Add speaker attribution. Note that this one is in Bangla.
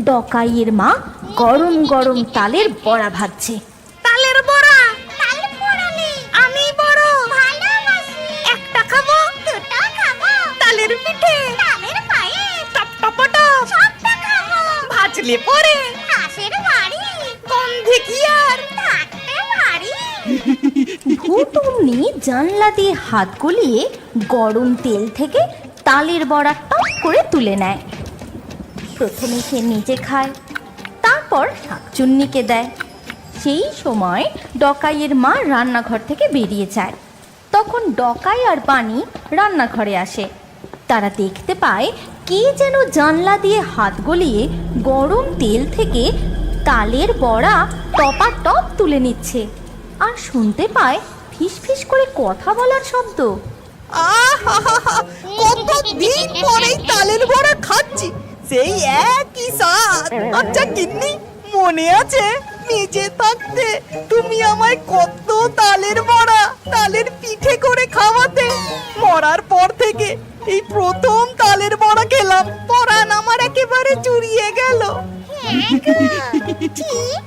Speaker 1: ডকাইয়ের মা গরম গরম তালের বড়া ভাজছে।
Speaker 2: তালের বড়া? তালের বড়া নেই, আমি বড় ভালোবাসি। একটা খাবো, দুটো খাবো। তালের পিঠে, তালের পায়েস, টপটপটা সবটা খাবো। ভাজলে পরে হাঁসের বাড়ি, গন্ধে কি আর থাকতে পারি।
Speaker 1: ভূত অমনি জানলা দিয়ে হাত গলিয়ে গরম তেল থেকে তালের বড়া টপ করে তুলে নেয়। প্রথমে সে নিজে খায়, তারপর শাকচুন্নিকে দেয়। সেই সময় ডকাইয়ের মা রান্নাঘর থেকে বেরিয়ে যায়। তখন ডকাই আর বানি রান্নাঘরে আসে। তারা দেখতে পায় কে যেন জানলা দিয়ে হাত গলিয়ে গরম তেল থেকে তালের বড়া টপাটপ তুলে নিচ্ছে, আর শুনতে পায় ফিস ফিস করে কথা বলার শব্দ।
Speaker 2: কতদিন পরে তালের বড়া খাচ্ছি, সেই একই স্বাদ। আচ্ছা গিন্নি, মনে আছে নিজে থাকতে তুমি আমায় কত তালের বড়া, তালের পিঠে করে খাওয়াতে? মরার পর থেকে এই প্রথম তালের বড়া খেলাম, পরাণ আমার একেবারে জুড়িয়ে গেল। ঠিক